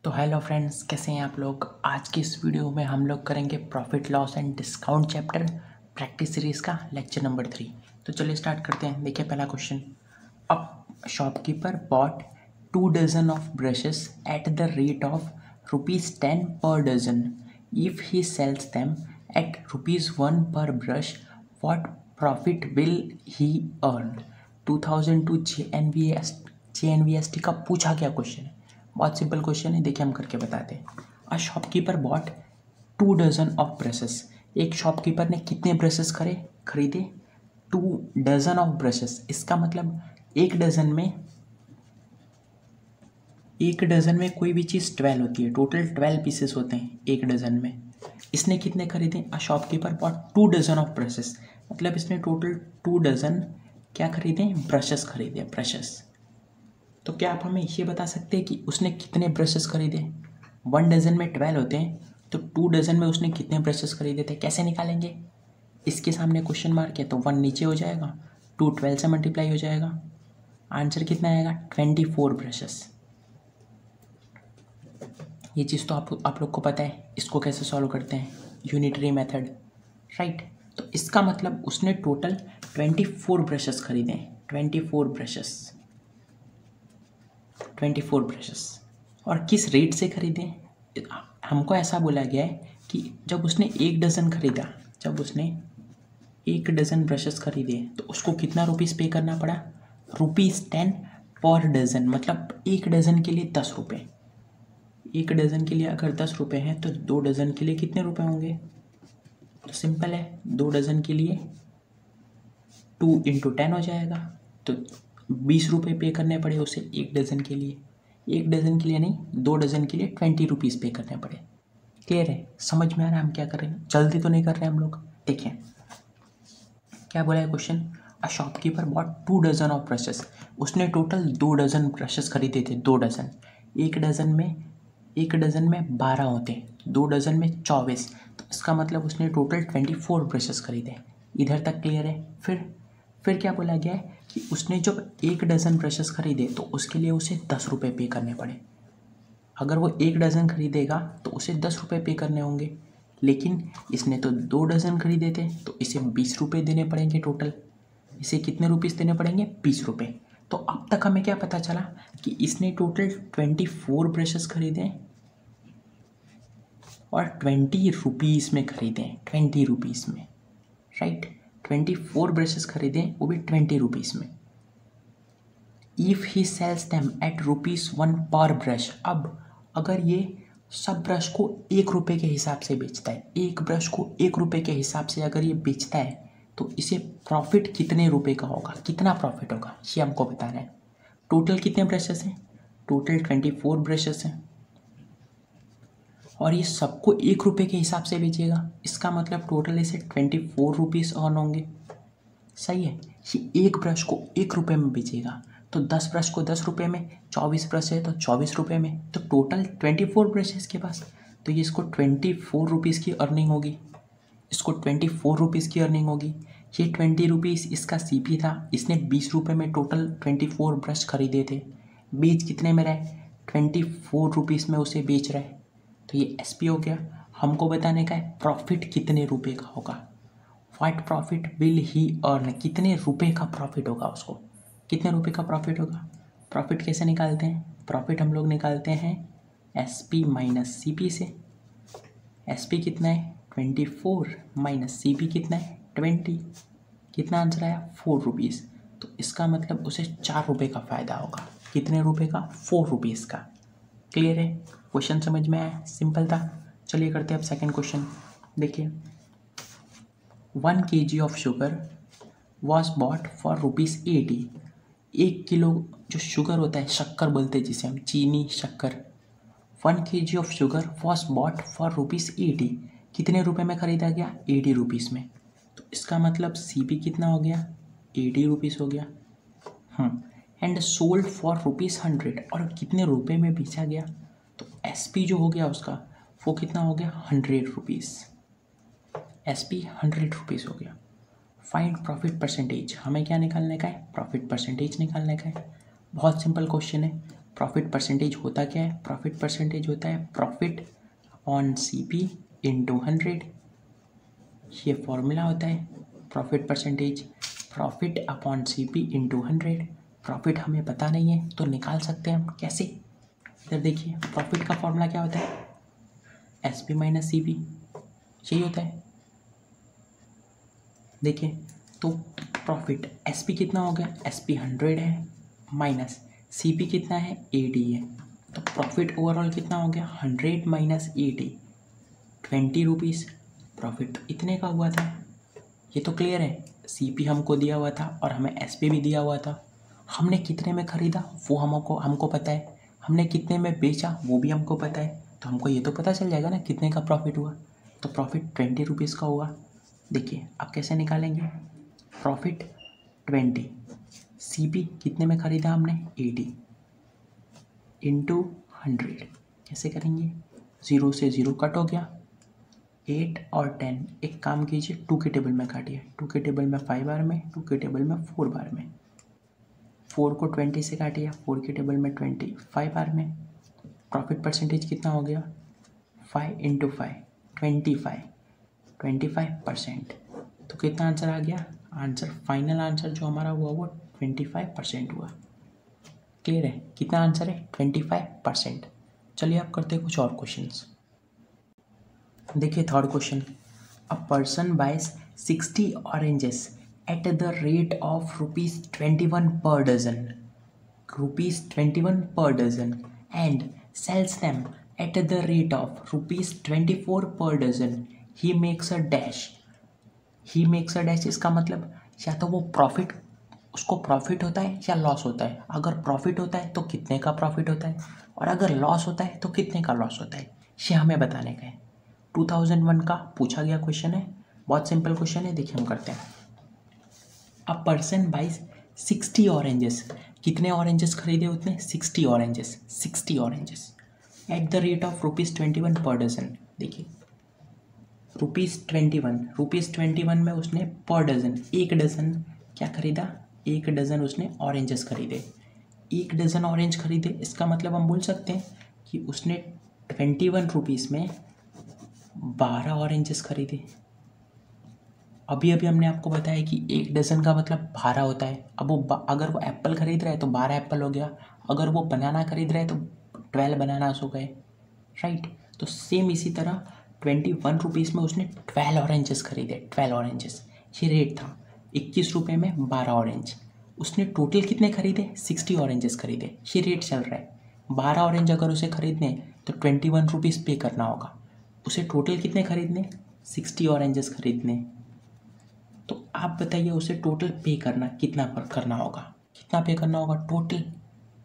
तो hello friends, कैसे हैं आप लोग। आज की इस वीडियो में हम लोग करेंगे profit loss and discount chapter practice series का लेक्चर नंबर 3। तो चलिए स्टार्ट करते हैं। देखिए पहला क्वेश्चन। अब shopkeeper bought 2 dozen of brushes at the rate of ₹10 per dozen. If he sells them at ₹1 per brush, what profit will he earn. 2002 JNVST का पूछा गया क्वेश्चन है। बहुत सिंपल क्वेश्चन है, देखिए हम करके बताते हैं। A shopkeeper bought 2 dozen of brushes. एक शॉपकीपर ने कितने ब्रशेस खरीदे 2 डजन ऑफ ब्रशेस। इसका मतलब एक डजन में कोई भी चीज़ 12 होती है। टोटल 12 पीसेस होते हैं एक डजन में। इसने कितने खरीदे? A shopkeeper bought 2 dozen of brushes, मतलब इसने टोटल 2 डजन क्या खरीदे? ब्रशेस खरीदे, ब्रशेस। तो क्या आप हमें ये बता सकते हैं कि उसने कितने ब्रशेस खरीदे? 1 डजन में 12 होते हैं, तो 2 डजन में उसने कितने ब्रशेस खरीदे थे? कैसे निकालेंगे? इसके सामने क्वेश्चन मार्क है तो 1 नीचे हो जाएगा, 2 12 से मल्टीप्लाई हो जाएगा। आंसर कितना आएगा? 24 ब्रशेस। ये चीज़ तो आप लोग को पता है। इसको कैसे सॉल्व करते हैं? Unitary method, right. तो इसका मतलब उसने टोटल 24 ब्रशेस खरीदे हैं। 24 ब्रशेस। और किस रेट से खरीदे? हमको ऐसा बोला गया है कि जब उसने एक डज़न ब्रशेस खरीदे तो उसको कितना रुपीस पे करना पड़ा? ₹10 पर डज़न, मतलब एक डज़न के लिए 10 रुपये। एक डज़न के लिए अगर 10 रुपये हैं तो 2 डज़न के लिए कितने रुपए होंगे? तो सिंपल है, 2 डज़न के लिए 2 × 10 हो जाएगा, तो 20 रुपये पे करने पड़े उसे एक डज़न के लिए। एक डज़न के लिए नहीं, 2 डज़न के लिए 20 रुपीज़ पे करने पड़े। क्लियर है? समझ में आ रहा है हम क्या कर रहे हैं? जल्दी तो नहीं कर रहे हम लोग। देखिए क्या बोला है question. A shopkeeper bought 2 dozen of brushes. उसने टोटल 2 डजन ब्रशेस खरीदे थे। 2 डजन, एक डज़न में 12 होते हैं, 2 डज़न में 24। तो इसका मतलब उसने टोटल 24 ब्रशेस खरीदे। इधर तक क्लियर है? फिर क्या बोला गया है कि उसने जब एक डज़न ब्रशेस खरीदे तो उसके लिए उसे 10 रुपये पे करने पड़े। अगर वो एक डज़न खरीदेगा तो उसे 10 रुपये पे करने होंगे, लेकिन इसने तो 2 डज़न खरीदे थे तो इसे 20 रुपये देने पड़ेंगे टोटल। इसे कितने रुपीस देने पड़ेंगे? 20 रुपये। तो अब तक हमें क्या पता चला कि इसने टोटल 24 ब्रशेस खरीदे और 20 रुपीज़ में खरीदे। 20 रुपीज़ में, राइट। 24 ब्रशेस खरीदे, वो भी 20 रुपीज़ में। If he sells them at ₹1 per brush. अब अगर ये सब ब्रश को 1 रुपये के हिसाब से बेचता है, एक ब्रश को 1 रुपये के हिसाब से अगर ये बेचता है तो इसे प्रॉफिट कितने रुपए का होगा? कितना प्रॉफिट होगा ये हमको बताना है। टोटल कितने ब्रशेस हैं? टोटल 24 ब्रशेस हैं और ये सबको 1 रुपये के हिसाब से बेचेगा। इसका मतलब टोटल इसे 24 रुपीज़ अर्न होंगे। सही है। ये एक ब्रश को 1 रुपये में बेचेगा तो 10 ब्रश को 10 रुपये में, 24 ब्रश है तो 24 रुपये में, तो टोटल 24 ब्रश है इसके पास। तो ये इसको 24 रुपीज़ की अर्निंग होगी। ये 20 रुपीज़ इसका CP था। इसने 20 रुपये में टोटल 24 ब्रश खरीदे थे। बेच कितने में रहा है? 24 रुपीज़ में उसे बेच रहा है। तो ये SP हो गया। हमको बताने का है प्रॉफिट कितने रुपए का होगा। What profit will he earn. कितने रुपए का प्रॉफिट होगा उसको? कितने रुपए का प्रॉफिट होगा? प्रॉफिट कैसे निकालते हैं? प्रॉफिट हम लोग निकालते हैं SP माइनस CP से। SP कितना है? 24 माइनस CP कितना है? 20। कितना आंसर आया? 4 रुपीज़। तो इसका मतलब उसे 4 रुपये का फ़ायदा होगा। कितने रुपए का? 4 रुपीज़ का। क्लियर है? क्वेश्चन समझ में आया? सिंपल था। चलिए करते हैं अब सेकेंड क्वेश्चन। देखिए 1 kg of sugar was bought for ₹80। 1 kilo जो शुगर होता है, शक्कर बोलते हैं जिसे हम, चीनी शक्कर। 1 kg of sugar was bought for ₹80। कितने रुपए में खरीदा गया? 80 रुपीज़ में। तो इसका मतलब CP कितना हो गया? 80 रुपीज़ हो गया। And sold for ₹100। और कितने रुपए में बेचा गया? तो SP जो हो गया उसका, वो कितना हो गया? 100 रुपीज़। SP 100 रुपीज़ हो गया। Find profit percentage. हमें क्या निकालने का है? प्रॉफिट परसेंटेज निकालने का है। बहुत सिंपल क्वेश्चन है। प्रॉफिट परसेंटेज होता क्या है? प्रॉफिट परसेंटेज होता है प्रॉफिट अपॉन CP इंटू 100। ये फॉर्मूला होता है profit percentage, profit upon CP into 100। Profit हमें पता नहीं है तो निकाल सकते हैं हम कैसे? इधर देखिए, प्रॉफिट का फॉर्मूला क्या होता है? SP माइनस CP, यही होता है। देखिए तो प्रॉफिट SP कितना हो गया? SP 100 है, माइनस CP कितना है? 80 है। तो प्रॉफिट ओवरऑल कितना हो गया? 100 माइनस 80, 20 रुपीज़। प्रॉफिट तो इतने का हुआ था, ये तो क्लियर है। CP हमको दिया हुआ था और हमें SP भी दिया हुआ था। हमने कितने में ख़रीदा वो हमको पता है, हमने कितने में बेचा वो भी हमको पता है। तो हमको ये तो पता चल जाएगा ना कितने का प्रॉफिट हुआ। तो प्रॉफिट 20 रुपीज़ का हुआ। देखिए अब कैसे निकालेंगे? प्रॉफिट 20, CP कितने में ख़रीदा हमने? 80 इंटू 100। कैसे करेंगे? 0 से 0 कट हो गया, 8 और 10। एक काम कीजिए, 2 के टेबल में काटिए। 2 के टेबल में 5 बार में, 2 के टेबल में 4 बार में। 4 को 20 से काटिए, 4 के टेबल में 20, 5 बार में। प्रॉफिट परसेंटेज कितना हो गया? 5 इंटू 5, 25% तो कितना आंसर आ गया? आंसर, फाइनल आंसर जो हमारा हुआ वो 25% हुआ। क्लियर है? कितना आंसर है? 25%। चलिए आप करते हैं कुछ और क्वेश्चंस। देखिए third question, a person buys 60 oranges at the rate of ₹21 per dozen, ₹21 per dozen, and sells them at the rate of ₹24 per dozen. He makes a dash. He makes a dash इसका मतलब या तो वो profit, उसको profit होता है या loss होता है। अगर प्रॉफिट होता है तो कितने का प्रॉफिट होता है, और अगर लॉस होता है तो कितने का लॉस होता है, ये हमें बताने का है। 2001 का पूछा गया क्वेश्चन है, बहुत सिंपल क्वेश्चन है। देखिए हम करते हैं। अ पर्सन बाइज 60 ऑरेंजेस, कितने ऑरेंजेस खरीदे उसने? 60 oranges, 60 oranges at the rate of ₹21 per dozen. देखिए ₹21 में उसने पर डजन, एक डजन क्या खरीदा? एक डजन उसने ऑरेंजेस खरीदे। एक डजन ऑरेंज खरीदे, इसका मतलब हम बोल सकते हैं कि उसने 21 रुपीज़ में 12 ऑरेंजेस खरीदे। अभी अभी हमने आपको बताया कि एक डज़न का मतलब 12 होता है। अब वो अगर वो एप्पल खरीद रहा है तो 12 एप्पल हो गया, अगर वो बनाना खरीद रहा है तो 12 बनानास हो गए, राइट। तो सेम इसी तरह 21 रुपीज़ में उसने 12 ऑरेंजेस खरीदे, 12 ऑरेंजेस। ये रेट था 21 रुपये में 12 ऑरेंज। उसने टोटल कितने खरीदे? 60 ऑरेंजेस खरीदे। ये रेट चल रहा है। 12 ऑरेंज अगर उसे खरीदने तो 21 रुपीज़ पे करना होगा। उसे टोटल कितने खरीदने? 60 ऑरेंजेस खरीदने। तो आप बताइए उसे टोटल पे करना कितना पर करना होगा, कितना पे करना होगा टोटल?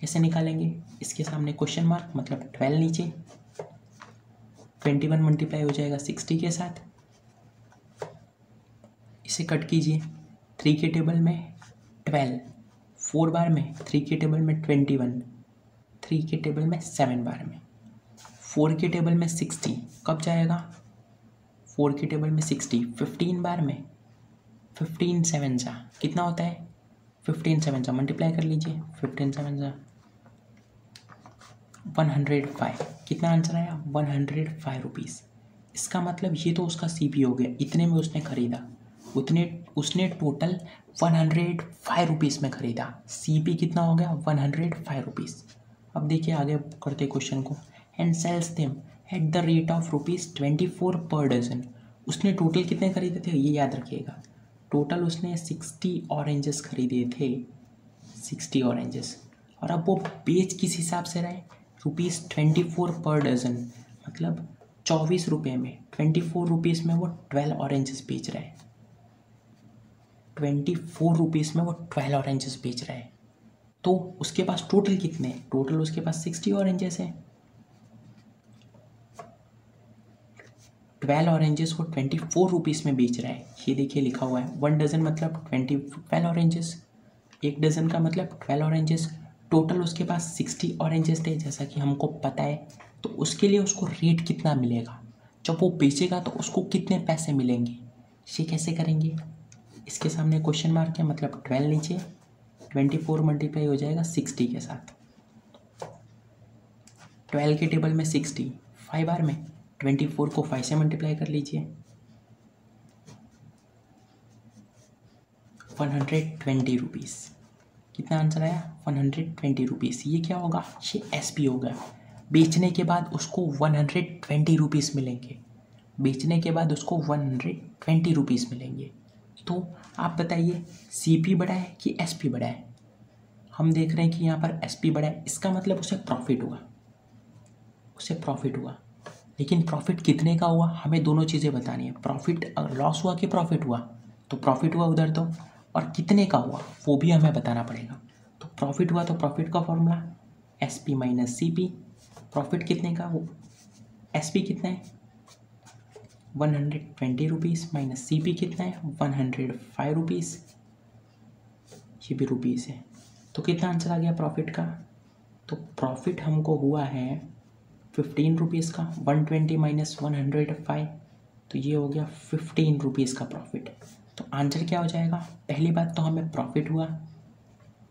कैसे निकालेंगे? इसके सामने क्वेश्चन मार्क, मतलब 12 नीचे, 21 मल्टीप्लाई हो जाएगा 60 के साथ। इसे कट कीजिए, 3 के टेबल में 12, 4 बार में, 3 के टेबल में 21, 3 के टेबल में 7 बार में, 4 के टेबल में 60 कब जाएगा? 4 के टेबल में 60 15 बार में, 15 7 जा कितना होता है? 15 7 जा मल्टीप्लाई कर लीजिए, 15 7 जा 105। कितना आंसर आया? 105 रुपीज़। इसका मतलब ये तो उसका CP हो गया, इतने में उसने खरीदा, उसने टोटल 105 रुपीज़ में खरीदा। CP कितना हो गया? 105 रुपीज़। अब देखिए आगे करते क्वेश्चन को। And sells them at the rate of ₹24 per dozen. उसने टोटल कितने खरीदे थे ये याद रखिएगा। टोटल उसने 60 ऑरेंजेस खरीदे थे, 60 ऑरेंजेस। और अब वो बेच किस हिसाब से रहे? ₹24 पर डजन, मतलब 24 रुपये में, 24 रुपीज़ में वो 12 ऑरेंजेस बेच रहा है। 24 रुपीज़ में वो 12 ऑरेंजेस बेच रहा है। तो उसके पास टोटल कितने? टोटल उसके पास 60 ऑरेंजेस हैं। 12 ऑरेंजेस को 24 रुपीज़ में बेच रहा है। ये देखिए लिखा हुआ है 1 डज़न मतलब 12 ऑरेंजेस, एक डज़न का मतलब 12 ऑरेंजेस। टोटल उसके पास 60 ऑरेंजेस थे जैसा कि हमको पता है। तो उसके लिए उसको रेट कितना मिलेगा? जब वो बेचेगा तो उसको कितने पैसे मिलेंगे? ये कैसे करेंगे? इसके सामने क्वेश्चन मार्क है, मतलब 12 नीचे, 24 मल्टीप्लाई हो जाएगा 60 के साथ। 12 के टेबल में 60, 5 बार में 24 को 5 से मल्टीप्लाई कर लीजिए, 120 रुपीज़। कितना आंसर आया? 120 रुपीज़। ये क्या होगा? ये SP होगा। बेचने के बाद उसको 120 रुपीज़ मिलेंगे, बेचने के बाद उसको 120 रुपीज़ मिलेंगे। तो आप बताइए CP बड़ा है कि SP बड़ा है? हम देख रहे हैं कि यहाँ पर SP बड़ा है, इसका मतलब उसे प्रॉफिट हुआ, उसे प्रॉफिट हुआ। लेकिन प्रॉफिट कितने का हुआ, हमें दोनों चीज़ें बतानी है। प्रॉफिट लॉस हुआ कि प्रॉफिट हुआ? तो प्रॉफिट हुआ उधर तो, और कितने का हुआ वो भी हमें बताना पड़ेगा। तो प्रॉफिट हुआ तो प्रॉफिट का formula SP minus CP। Profit कितने का, वो SP कितना है 120 रुपीज़ माइनस CP कितना है 105 रुपीज़, ये भी रुपीज़ है। तो कितना आंसर आ गया प्रॉफिट का? तो प्रॉफिट हमको हुआ है 15 रुपीज़ का। 120 माइनस 105, तो ये हो गया 15 रुपीज़ का प्रॉफिट। तो आंसर क्या हो जाएगा? पहली बात तो हमें प्रॉफिट हुआ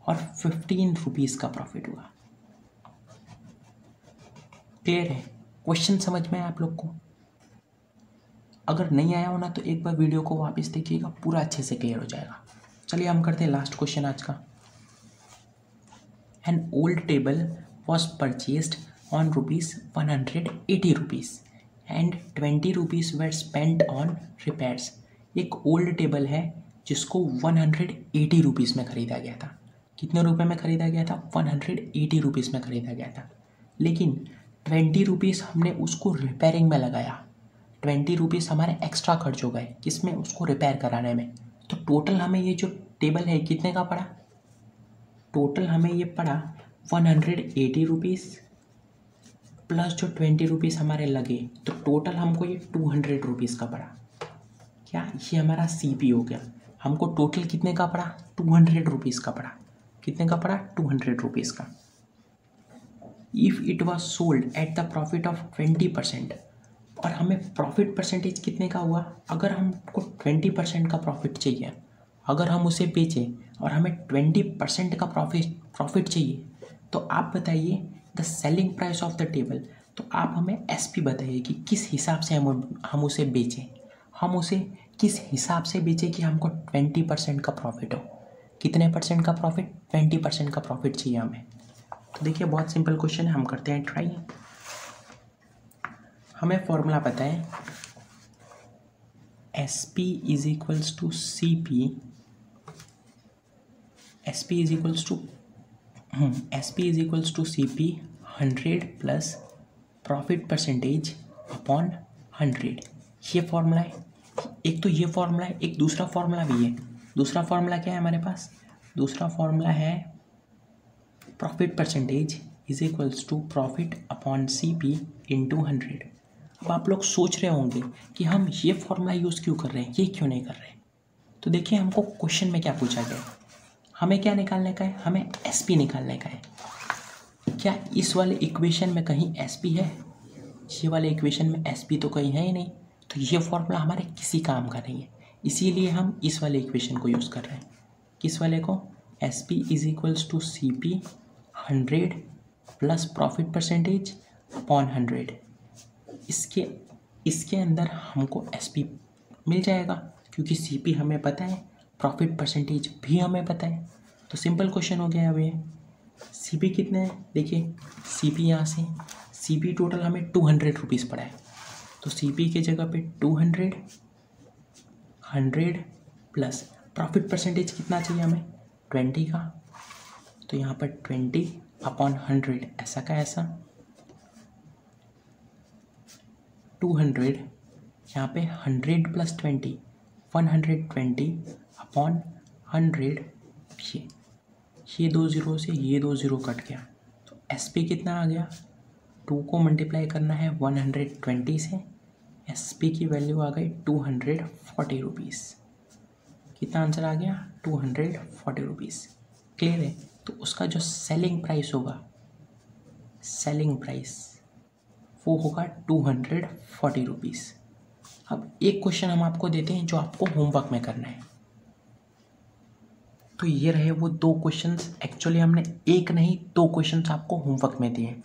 और 15 रुपीज़ का प्रॉफिट हुआ। क्लियर है? क्वेश्चन समझ में आया आप लोग को? अगर नहीं आया हो ना तो एक बार वीडियो को वापस देखिएगा, पूरा अच्छे से क्लियर हो जाएगा। चलिए हम करते हैं लास्ट क्वेश्चन आज का। An old table was purchased on ₹180 and 20 rupees were spent on repairs. एक ओल्ड टेबल है जिसको 180 रुपीज़ में ख़रीदा गया था। कितने रुपए में ख़रीदा गया था? 180 रुपीज़ में ख़रीदा गया था। लेकिन 20 रुपीज़ हमने उसको रिपेयरिंग में लगाया, 20 रुपीज़ हमारे एक्स्ट्रा खर्च हो गए किसमें? उसको रिपेयर कराने में। तो टोटल हमें ये जो टेबल है कितने का पड़ा? टोटल हमें ये पड़ा 180 रुपीज़ प्लस जो 20 रुपीज़ हमारे लगे, तो टोटल हमको ये 200 रुपीज़ का पड़ा। क्या ये हमारा CP हो गया? हमको टोटल कितने का पड़ा? 200 रुपीज़ का पड़ा। कितने का पड़ा? 200 रुपीज़ का। If it was sold at the profit of 20%, और हमें प्रॉफिट परसेंटेज कितने का हुआ? अगर हमको 20% का प्रॉफिट चाहिए, अगर हम उसे बेचें और हमें 20% का प्रॉफिट चाहिए, तो आप बताइए the selling price of the table. तो आप हमें SP बताइए कि किस हिसाब से हम उसे बेचें, हम उसे किस हिसाब से बेचें कि हमको 20% का प्रॉफिट हो। कितने परसेंट का प्रॉफिट? 20% का प्रॉफिट चाहिए हमें। तो देखिए बहुत सिंपल क्वेश्चन है, हम करते हैं ट्राई। हमें फॉर्मूला पता है SP is equals to CP, SP is equals to CP 100 plus profit percentage upon 100। ये फॉर्मूला है। एक तो ये फॉर्मूला है, एक दूसरा फॉर्मूला भी है। दूसरा फॉर्मूला क्या है हमारे पास? दूसरा फॉर्मूला है profit percentage is equals to profit upon CP into 100। अब आप लोग सोच रहे होंगे कि हम ये फॉर्मूला यूज़ क्यों कर रहे हैं, ये क्यों नहीं कर रहे हैं। तो देखिए हमको क्वेश्चन में क्या पूछा गया, हमें क्या निकालने का है? हमें SP निकालने का है। क्या इस वाले इक्वेशन में कहीं SP है? ये वाले इक्वेशन में SP तो कहीं है ही नहीं, तो ये फॉर्मूला हमारे किसी काम का नहीं है। इसीलिए हम इस वाले इक्वेशन को यूज़ कर रहे हैं। किस वाले को? SP is equals to CP 100 plus profit percentage upon 100। इसके अंदर हमको SP मिल जाएगा क्योंकि CP हमें पता है, प्रॉफिट परसेंटेज भी हमें पता है। तो सिंपल क्वेश्चन हो गया अब ये। CP कितने है? देखिए CP यहाँ से, CP टोटल हमें 200 रुपीज़ पड़ा है, तो CP के जगह पे 200, 100 प्लस प्रॉफिट परसेंटेज कितना चाहिए हमें? 20 का, तो यहाँ पर 20 अपॉन 100, ऐसा का ऐसा 200, यहाँ पे 100 प्लस 20 120 अपॉन 100। ये 2 ज़ीरो से ये 2 ज़ीरो कट गया, तो SP कितना आ गया? 2 को मल्टीप्लाई करना है 120 से, SP की वैल्यू आ गई 240 रुपीज़। कितना आंसर आ गया? 240 रुपीज़। क्लियर है? तो उसका जो सेलिंग प्राइस होगा, सेलिंग प्राइस वो होगा 240 रुपीज़। अब एक क्वेश्चन हम आपको देते हैं जो आपको होमवर्क में करना है। तो ये रहे वो 2 क्वेश्चंस। एक्चुअली हमने एक नहीं 2 क्वेश्चंस आपको होमवर्क में दिए।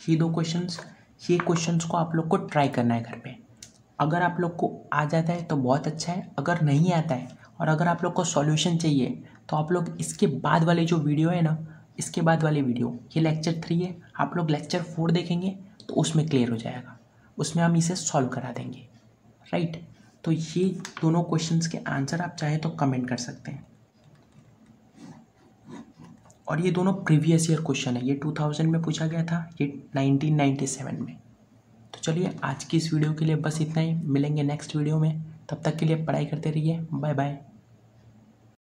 ये क्वेश्चंस को आप लोग को ट्राई करना है घर पे। अगर आप लोग को आ जाता है तो बहुत अच्छा है, अगर नहीं आता है और अगर आप लोग को सॉल्यूशन चाहिए तो आप लोग इसके बाद वाले जो वीडियो है ना, इसके बाद वाली वीडियो, ये लेक्चर 3 है, आप लोग लेक्चर 4 देखेंगे तो उसमें क्लियर हो जाएगा, उसमें हम इसे सॉल्व करा देंगे, राइट। तो ये दोनों क्वेश्चंस के आंसर आप चाहे तो कमेंट कर सकते हैं। और ये दोनों प्रीवियस ईयर क्वेश्चन है, ये 2000 में पूछा गया था, ये 1997 में। तो चलिए आज की इस वीडियो के लिए बस इतना ही, मिलेंगे नेक्स्ट वीडियो में, तब तक के लिए पढ़ाई करते रहिए, बाय बाय।